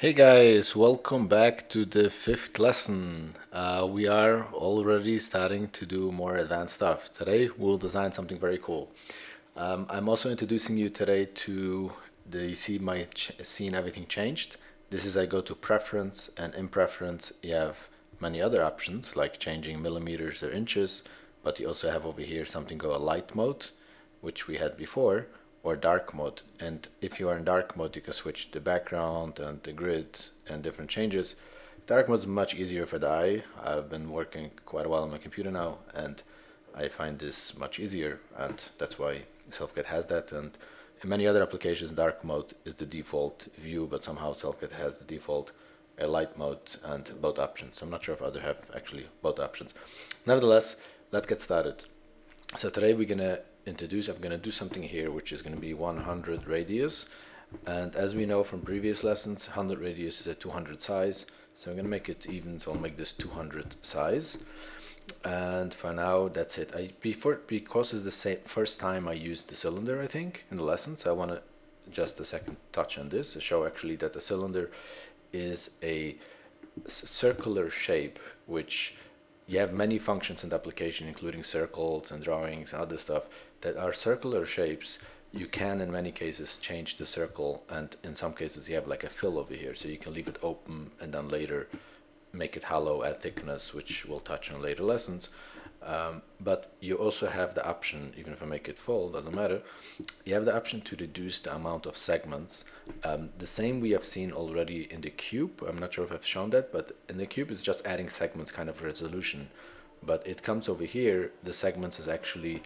Hey guys, welcome back to the fifth lesson. We are already starting to do more advanced stuff. Today we'll design something very cool. I'm also introducing you today to you see my scene everything changed. This is I go to preference, and in preference you have many other options like changing millimeters or inches, but you also have over here something called a light mode, which we had before, or dark mode. And if you are in dark mode, you can switch the background and the grid and different changes. Dark mode is much easier for the eye. I've been working quite a while on my computer now, and I find this much easier, and that's why SelfCAD has that. And in many other applications, dark mode is the default view, but somehow SelfCAD has the default light mode and both options. I'm not sure if other have actually both options. Nevertheless, let's get started. So today I'm gonna do something here which is gonna be 100 radius. And as we know from previous lessons, 100 radius is a 200 size. So I'm gonna make it even, so I'll make this 200 size. And for now, that's it. Because it's the first time I used the cylinder, I think, in the lesson, so I want to just a second touch on this to show actually that the cylinder is a circular shape, which you have many functions in the application, including circles and drawings and other stuff that are circular shapes. You can, in many cases, change the circle, and in some cases, you have like a fill over here, so you can leave it open and then later make it hollow, add thickness, which we'll touch on later lessons. But you also have the option, even if I make it full, doesn't matter, you have the option to reduce the amount of segments. The same we have seen already in the cube. I'm not sure if I've shown that, but in the cube it's just adding segments, kind of resolution. But it comes over here, the segments is actually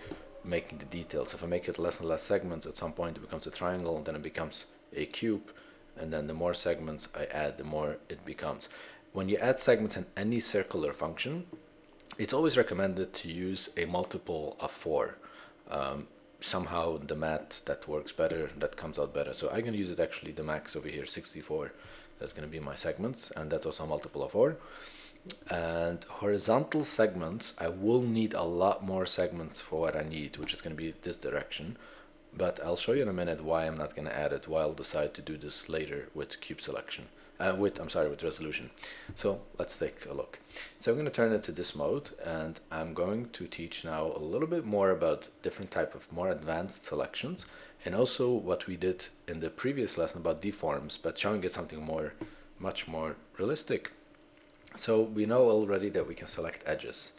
making the details. If I make it less and less segments, at some point it becomes a triangle, and then it becomes a cube, and then the more segments I add, the more it becomes. When you add segments in any circular function, it's always recommended to use a multiple of 4. Somehow the math that works better, that comes out better. So I'm going to use it actually the max over here, 64. That's going to be my segments, and that's also a multiple of 4. And horizontal segments, I will need a lot more segments for what I need, which is going to be this direction. But I'll show you in a minute why I'm not going to add it, why I'll decide to do this later with cube selection. With resolution. So let's take a look. So I'm going to turn it to this mode, and I'm going to teach now a little bit more about different type of more advanced selections, and also what we did in the previous lesson about deforms, but showing it something much more realistic. So we know already that we can select edges,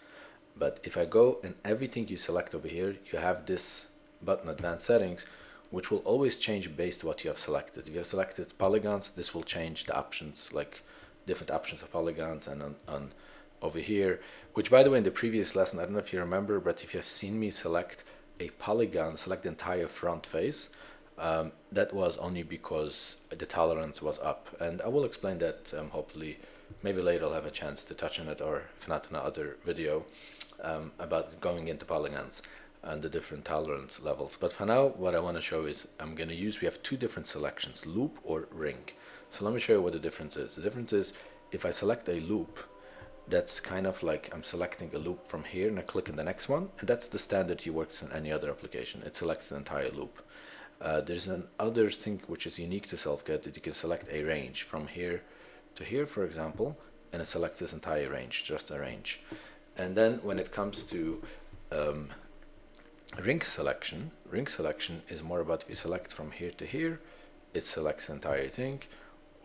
but if I go and everything you select over here, you have this button advanced settings, which will always change based on what you have selected. If you have selected polygons, this will change the options, like different options of polygons, and on over here, which by the way in the previous lesson, I don't know if you remember, but if you have seen me select a polygon, select the entire front face, that was only because the tolerance was up. And I will explain that hopefully, maybe later I'll have a chance to touch on it, or if not in another video, about going into polygons and the different tolerance levels. But for now, what I want to show is we have 2 different selections, loop or ring. So let me show you what the difference is. The difference is if I select a loop, that's kind of like I'm selecting a loop from here and I click on the next one, and that's the standard you works in any other application. It selects the entire loop. There's an other thing which is unique to SelfCAD, that you can select a range from here to here, for example, and it selects this entire range, just a range. And then when it comes to ring selection is more about if you select from here to here, it selects the entire thing,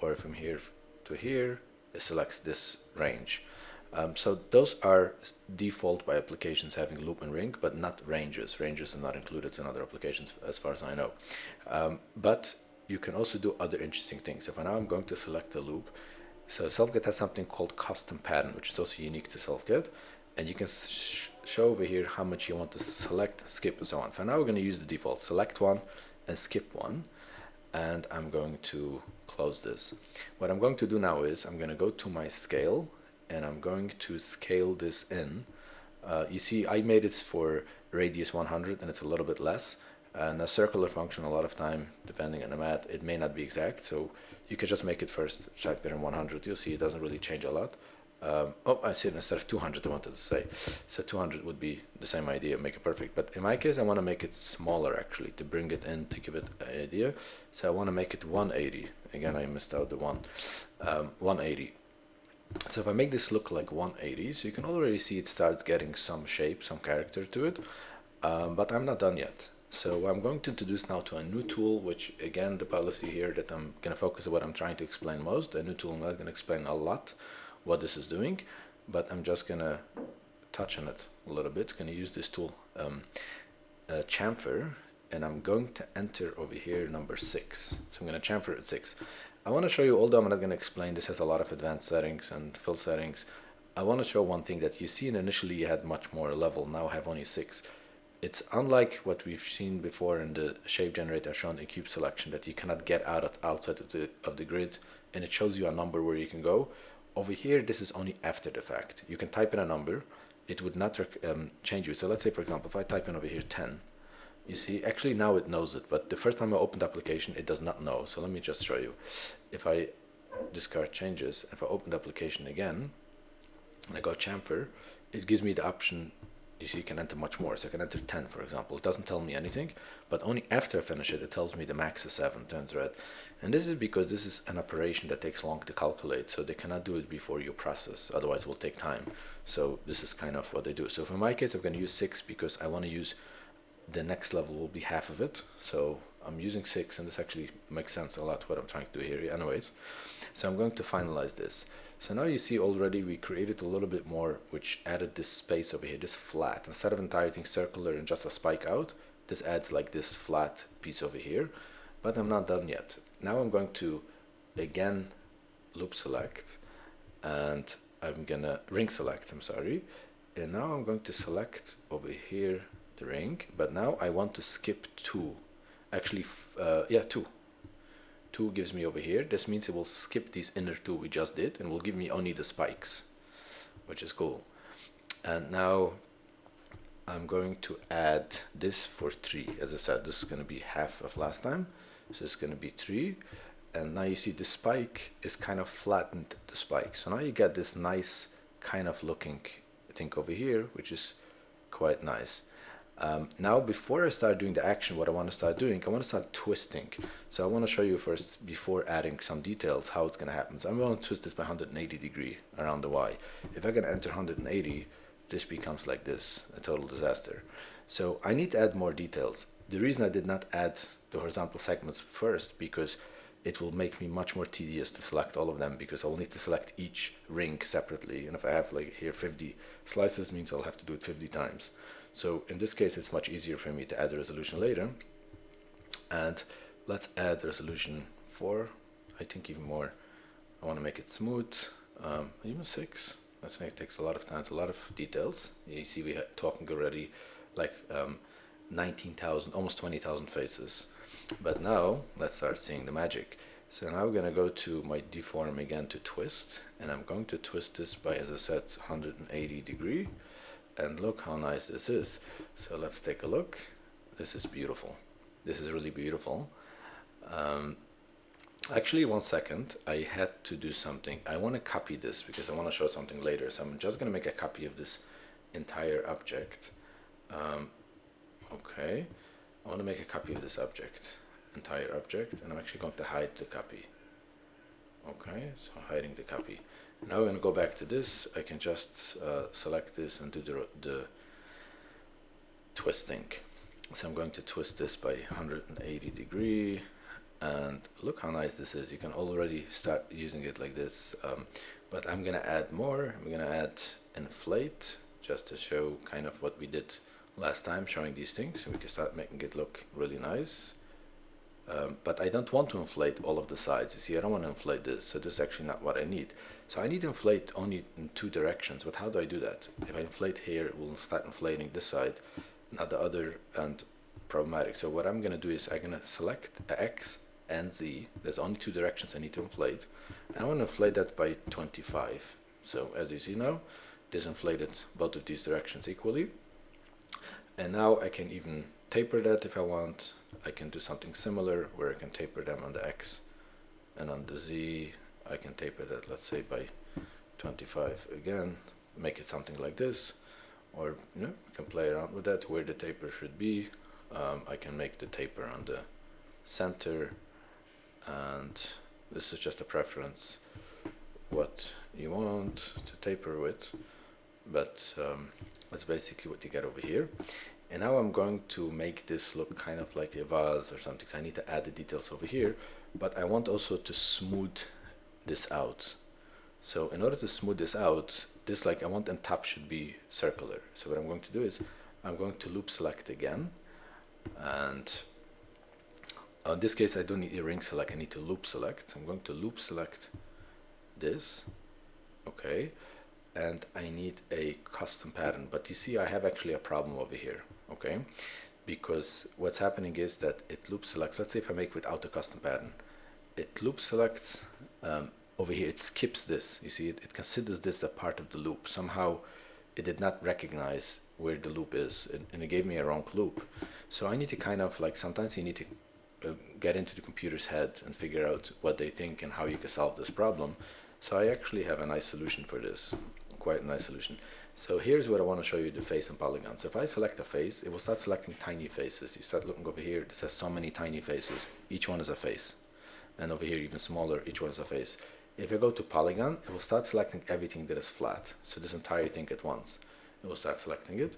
or from here to here, it selects this range. So those are default by applications having loop and ring, but not ranges. Ranges are not included in other applications as far as I know. But you can also do other interesting things. So for now I'm going to select a loop. So SelfCAD has something called custom pattern, which is also unique to SelfCAD. And you can show over here how much you want to select, skip, and so on. For now, we're going to use the default. Select one and skip one. And I'm going to close this. What I'm going to do now is I'm going to go to my scale, and I'm going to scale this in. You see, I made it for radius 100, and it's a little bit less. And a circular function, a lot of time, depending on the math, it may not be exact. So you could just make it first, type it in 100. You'll see it doesn't really change a lot. I see it instead of 200 I wanted to say. So 200 would be the same idea, make it perfect. But in my case, I want to make it smaller actually, to bring it in, to give it an idea. So I want to make it 180. Again, I missed out the 180. So if I make this look like 180, so you can already see it starts getting some shape, some character to it, but I'm not done yet. So I'm going to introduce now to a new tool, which again, the policy here that I'm going to focus on what I'm trying to explain most. A new tool, I'm not going to explain a lot what this is doing, but I'm just going to touch on it a little bit. Going to use this tool, chamfer, and I'm going to enter over here number 6. So I'm going to chamfer at 6. I want to show you, although I'm not going to explain, this has a lot of advanced settings and fill settings. I want to show one thing that you see, and initially you had much more level, now I have only 6. It's unlike what we've seen before in the shape generator shown in cube selection, that you cannot get outside of the grid, and it shows you a number where you can go. Over here, this is only after the fact. You can type in a number, it would not change you. So let's say, for example, if I type in over here 10, you see, actually now it knows it, but the first time I opened the application, it does not know. So let me just show you. If I discard changes, if I open the application again, and I go chamfer, it gives me the option. You see, you can enter much more. So I can enter 10, for example. It doesn't tell me anything, but only after I finish it, it tells me the max is 7, turns red. And this is because this is an operation that takes long to calculate, so they cannot do it before you process, otherwise it will take time. So this is kind of what they do. So for my case, I'm going to use 6 because I want to use the next level will be half of it. So I'm using 6, and this actually makes sense a lot what I'm trying to do here anyways. So I'm going to finalize this. So now you see already we created a little bit more, which added this space over here, this flat. Instead of entire thing circular and just a spike out, this adds like this flat piece over here. But I'm not done yet. Now I'm going to again loop select, and I'm gonna ring select, I'm sorry. And now I'm going to select over here the ring, but now I want to skip 2. Actually, 2. 2 gives me over here. This means it will skip these inner 2 we just did and will give me only the spikes, which is cool. And now I'm going to add this for 3. As I said, this is going to be half of last time, so it's going to be 3. And now you see the spike is kind of flattened the spike, so now you get this nice kind of looking thing over here, which is quite nice. Now before I start doing the action, what I want to start doing, I want to start twisting. So I want to show you first, before adding some details, how it's going to happen. So I'm going to twist this by 180 degree around the Y. If I can enter 180, this becomes like this, a total disaster. So I need to add more details. The reason I did not add the horizontal segments first, because it will make me much more tedious to select all of them, because I'll need to select each ring separately. And if I have like here 50 slices, means I'll have to do it 50 times. So in this case, it's much easier for me to add the resolution later. And let's add resolution 4, I think even more. I want to make it smooth, even 6. That's going to take a lot of time, a lot of details. You see we are talking already like 19,000, almost 20,000 faces. But now let's start seeing the magic. So now we're going to go to my deform again to twist, and I'm going to twist this by, as I said, 180 degree. And look how nice this is. So let's take a look. This is beautiful. This is really beautiful. Actually, 1 second. I had to do something. I want to copy this because I want to show something later. So I'm just going to make a copy of this entire object. Okay. I want to make a copy of this entire object, and I'm actually going to hide the copy. Okay, so hiding the copy. Now we're going to go back to this. I can just select this and do the twisting. So I'm going to twist this by 180 degree, and look how nice this is. You can already start using it like this, but I'm going to add more. I'm going to add inflate, just to show kind of what we did last time, showing these things, and we can start making it look really nice. But I don't want to inflate all of the sides. You see, I don't want to inflate this, so this is actually not what I need. So I need to inflate only in 2 directions, but how do I do that? If I inflate here, it will start inflating this side, not the other, and problematic. So what I'm going to do is I'm going to select X and Z. There's only 2 directions I need to inflate. And I want to inflate that by 25. So as you see now, this inflated both of these directions equally. And now I can even taper that if I want. I can do something similar where I can taper them on the X, and on the Z I can taper that, let's say, by 25 again, make it something like this, or you know, I can play around with that where the taper should be. I can make the taper on the center, and This is just a preference, what you want to taper with, but that's basically what you get over here. And now I'm going to make this look kind of like a vase or something, so I need to add the details over here, but I want also to smooth this out. So in order to smooth this out, this, like, I want the top should be circular. So what I'm going to do is I'm going to loop select again, and in this case I don't need a ring select, I need to loop select. I'm going to loop select this, okay, and I need a custom pattern. But you see I have actually a problem over here, okay, because what's happening is that it loop selects. Let's say if I make without a custom pattern, it loop selects over here, it skips this. You see, it considers this a part of the loop. Somehow it did not recognize where the loop is, and it gave me a wrong loop. So I need to kind of, like, sometimes you need to get into the computer's head and figure out what they think and how you can solve this problem. So I actually have a nice solution for this, quite a nice solution. So here's what I want to show you, the face and polygon. So if I select a face, it will start selecting tiny faces. You start looking over here, this has so many tiny faces. Each one is a face. And over here, even smaller, each one is a face. If I go to polygon, it will start selecting everything that is flat. So this entire thing at once. It will start selecting it.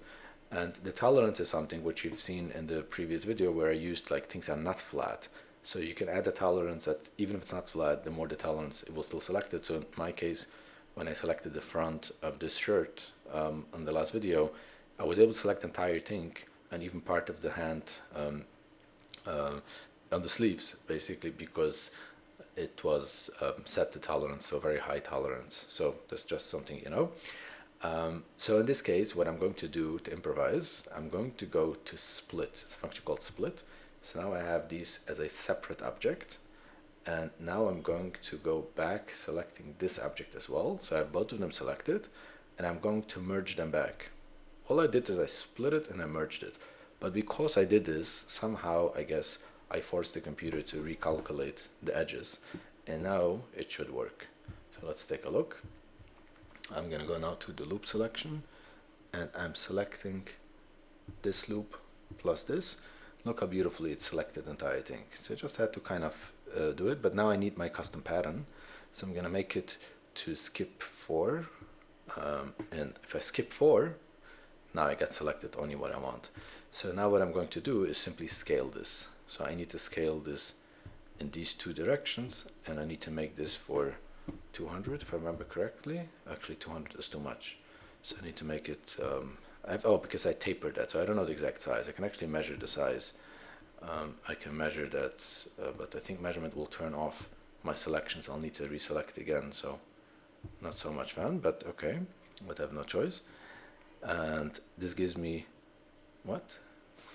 And the tolerance is something which you've seen in the previous video where I used, like, things are not flat. So you can add the tolerance that even if it's not flat, the more the tolerance, it will still select it. So in my case, when I selected the front of this shirt on the last video, I was able to select the entire thing and even part of the hand on the sleeves, basically, because it was set to tolerance, so very high tolerance. So that's just something, you know. So in this case, what I'm going to do to improvise, I'm going to go to split. It's a function called split. So now I have these as a separate object. And now I'm going to go back selecting this object as well. So I have both of them selected, and I'm going to merge them back. All I did is I split it and I merged it. But because I did this, somehow, I guess, I forced the computer to recalculate the edges. And now it should work. So let's take a look. I'm going to go now to the loop selection, and I'm selecting this loop plus this. Look how beautifully it selected the entire thing. So I just had to kind of do it, but now I need my custom pattern. So I'm going to make it to skip 4. And if I skip 4, now I get selected only what I want. So now what I'm going to do is simply scale this. So I need to scale this in these two directions, and I need to make this for 200 if I remember correctly. Actually 200 is too much, so I need to make it because I tapered that, so I don't know the exact size. I can actually measure the size. I can measure that, but I think measurement will turn off my selections. I'll need to reselect again, so not so much fun, but okay, but I have no choice. And this gives me what,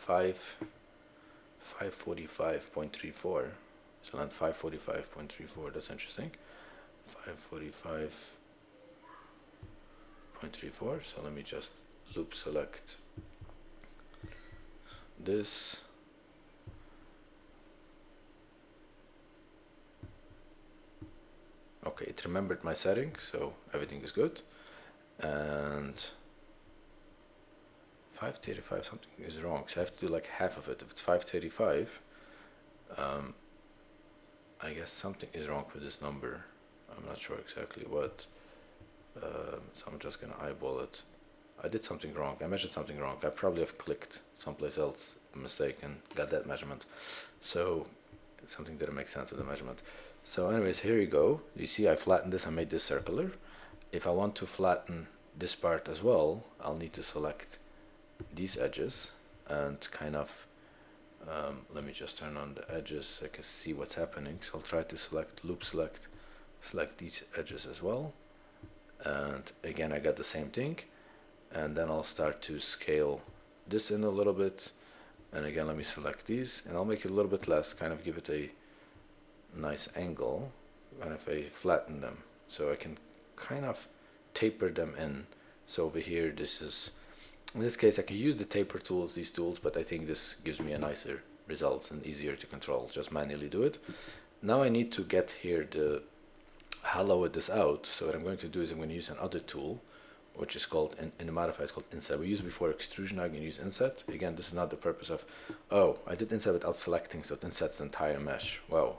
545.34. So then 545.34, that's interesting. 545.34. So let me just loop select this. Okay, it remembered my setting, so everything is good. And 535, something is wrong, so I have to do like half of it. If it's 535, I guess something is wrong with this number. I'm not sure exactly what, so I'm just gonna eyeball it. I did something wrong, I measured something wrong. I probably have clicked someplace else, a mistake, and got that measurement. So something didn't make sense with the measurement. So anyways, here you go. You see I flattened this, I made this circular. If I want to flatten this part as well, I'll need to select these edges and kind of let me just turn on the edges so I can see what's happening. So I'll try to select loop select these edges as well, and again I got the same thing, and then I'll start to scale this in a little bit, and again let me select these, and I'll make it a little bit less, kind of give it a nice angle, and if I flatten them so I can kind of taper them in. So over here, this is, in this case I can use the taper tools, these tools, but I think this gives me a nicer results and easier to control, just manually do it. Now I need to get here the hollow this out. So what I'm going to do is I'm going to use another tool, which is called, in the modifier, it's called inset. We used before extrusion, now I can use inset. Again, this is not the purpose of, oh, I did inset without selecting, so it insets the entire mesh. Wow.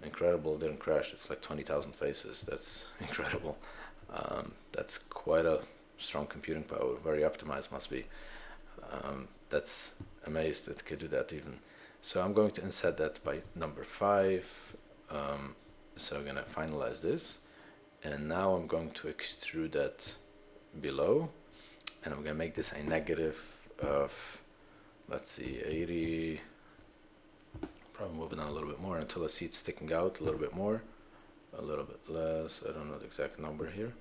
incredible, it didn't crash. It's like 20,000 faces. That's incredible. That's quite a strong computing power. Very optimized must be. That's amazed it could do that even. So I'm going to inset that by number 5. So I'm gonna finalize this, and now I'm going to extrude that below, and I'm gonna make this a negative of, let's see, 80. Probably move it down a little bit more until I see it sticking out a little bit more, a little bit less. I don't know the exact number here.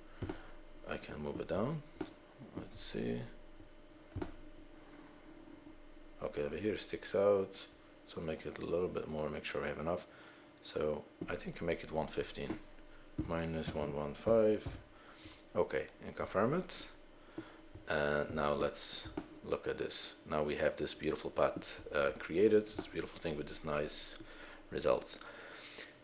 I can move it down. Let's see. Okay, over here sticks out, so make it a little bit more, make sure I have enough. So I think I make it 115 minus 115. Okay, and confirm it. And now let's look at this. Now we have this beautiful path created, this beautiful thing with this nice results.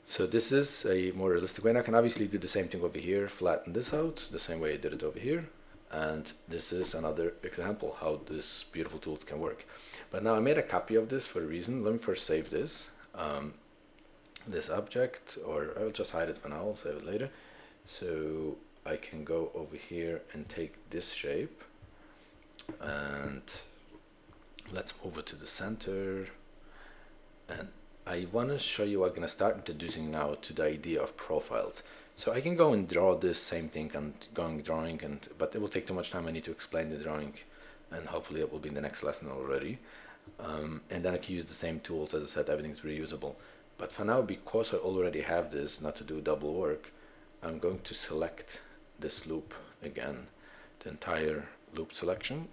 So this is a more realistic way. And I can obviously do the same thing over here, flatten this out the same way I did it over here. And this is another example how this beautiful tools can work. But now I made a copy of this for a reason. Let me first save this. This object, or I'll just hide it for now, I'll save it later. So I can go over here and take this shape, and let's move it to the center. And I want to show you, I'm going to start introducing now to the idea of profiles. So I can go and draw this same thing and going drawing, but it will take too much time. I need to explain the drawing, and hopefully it will be in the next lesson already. And then I can use the same tools. As I said, everything's reusable. But for now, because I already have this, not to do double work, I'm going to select this loop again, the entire loop selection.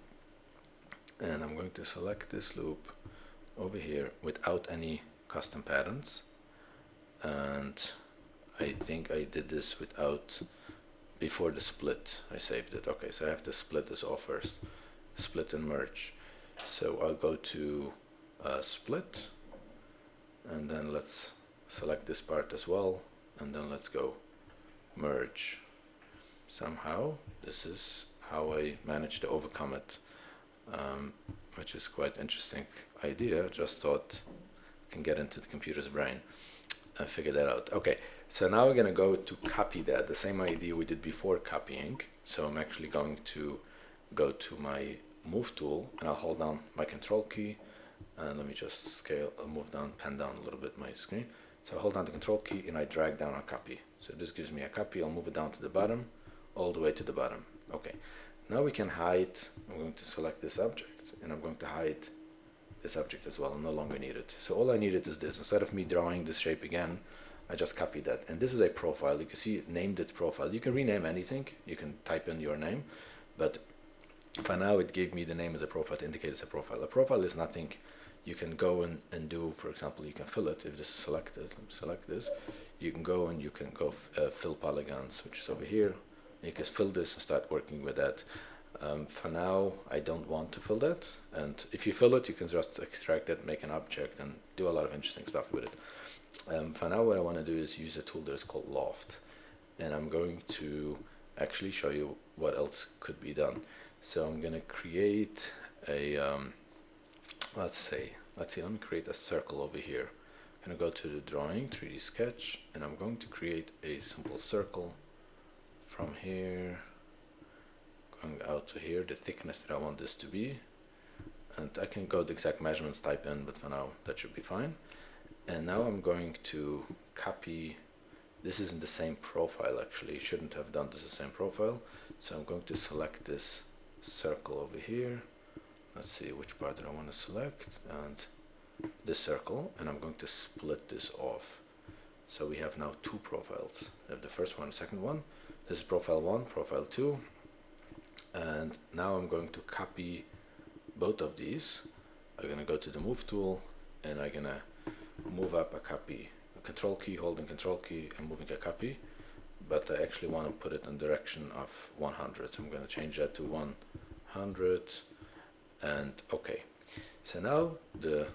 And I'm going to select this loop over here without any custom patterns. And I think I did this without, before the split, I saved it. Okay, so I have to split this off first, split and merge. So I'll go to split, and then let's select this part as well, and then let's go merge. Somehow this is how I managed to overcome it, which is quite interesting idea. Just thought I can get into the computer's brain and figure that out. Okay, so now we're going to go to copy that, the same idea we did before copying. So I'm actually going to go to my move tool, and I'll hold down my control key, and let me just scale, I'll move down, pen down a little bit my screen. So I hold down the control key and I drag down a copy. So this gives me a copy. I'll move it down to the bottom, all the way to the bottom. Okay, now we can hide. I'm going to select this object, and I'm going to hide this object as well. I no longer need it. So all I needed is this. Instead of me drawing this shape again, I just copied that. And this is a profile. You can see it named it profile. You can rename anything. You can type in your name, but for now it gave me the name as a profile to indicate it's a profile. A profile is nothing. You can go and do, for example, you can fill it. If this is selected, let me select this. You can go and you can go fill polygons, which is over here. You can fill this and start working with that. For now, I don't want to fill that. And if you fill it, you can just extract it, make an object, and do a lot of interesting stuff with it. For now, what I want to do is use a tool that is called Loft. And I'm going to actually show you what else could be done. So I'm going to create a, let's see, let me create a circle over here. I'm going to go to the drawing, 3D sketch, and I'm going to create a simple circle from here, going out to here, the thickness that I want this to be. And I can go the exact measurements, type in, but for now that should be fine. And now I'm going to copy, this isn't the same profile actually, shouldn't have done this the same profile. So I'm going to select this circle over here. Let's see which part do I want to select, and this circle, and I'm going to split this off. So we have now two profiles. We have the first one, the second one. This is profile 1, profile 2. And now I'm going to copy both of these. I'm going to go to the move tool, and I'm going to move up a copy, a control key, holding control key and moving a copy. But I actually want to put it in the direction of 100. So I'm going to change that to 100. And okay, so now the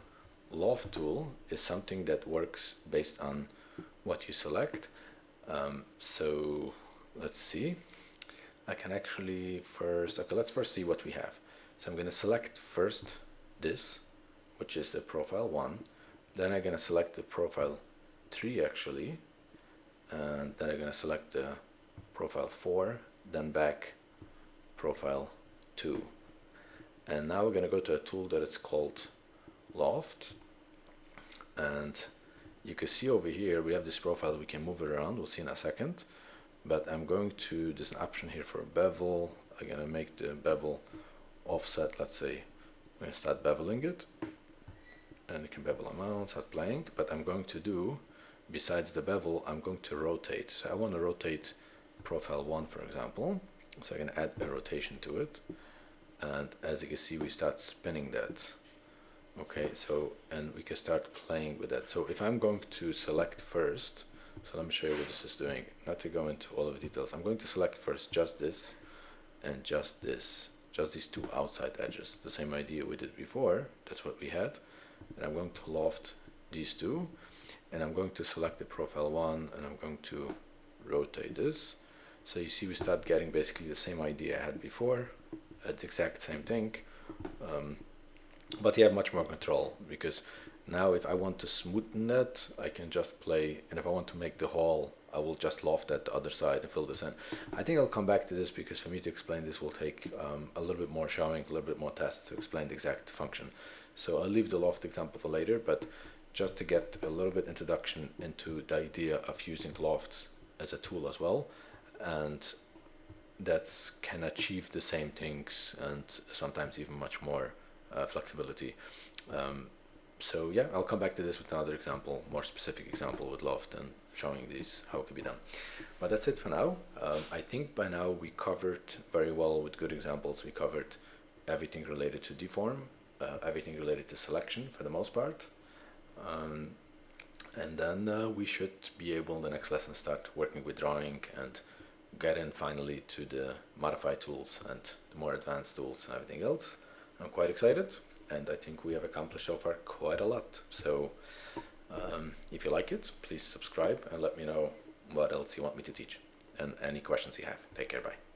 loft tool is something that works based on what you select. So let's see, I can actually first, okay, let's first see what we have. So I'm going to select first this, which is the profile 1. Then I'm going to select the profile 3 actually, and then I'm going to select the profile 4, then back profile 2. And now we're going to go to a tool that is called Loft, and you can see over here we have this profile, we can move it around, we'll see in a second, but I'm going to, there's an option here for bevel. I'm going to make the bevel offset, let's say, I'm going to start beveling it, and you can bevel amount, start playing, but I'm going to do, besides the bevel, I'm going to rotate. So I want to rotate profile 1, for example, so I can add a rotation to it, and as you can see we start spinning that. Okay, so, and we can start playing with that. So if I'm going to select first, so let me show you what this is doing, not to go into all of the details. I'm going to select first just this and just this, just these two outside edges, the same idea we did before, that's what we had. And I'm going to loft these two, and I'm going to select the profile 1, and I'm going to rotate this. So you see we start getting basically the same idea I had before. It's the exact same thing, but you have much more control, because now if I want to smoothen that, I can just play, and if I want to make the hole, I will just loft at the other side and fill this in. I think I'll come back to this, because for me to explain this will take a little bit more showing, a little bit more tests to explain the exact function. So I'll leave the loft example for later, but just to get a little bit introduction into the idea of using lofts as a tool as well, and that can achieve the same things and sometimes even much more flexibility. So yeah, I'll come back to this with another example, more specific example with loft and showing these how it can be done. But that's it for now. I think by now we covered very well with good examples. We covered everything related to deform, everything related to selection for the most part. And then we should be able in the next lesson start working with drawing and get in finally to the modify tools and the more advanced tools and everything else. I'm quite excited, and I think we have accomplished so far quite a lot. So if you like it, please subscribe and let me know what else you want me to teach and any questions you have. Take care, bye.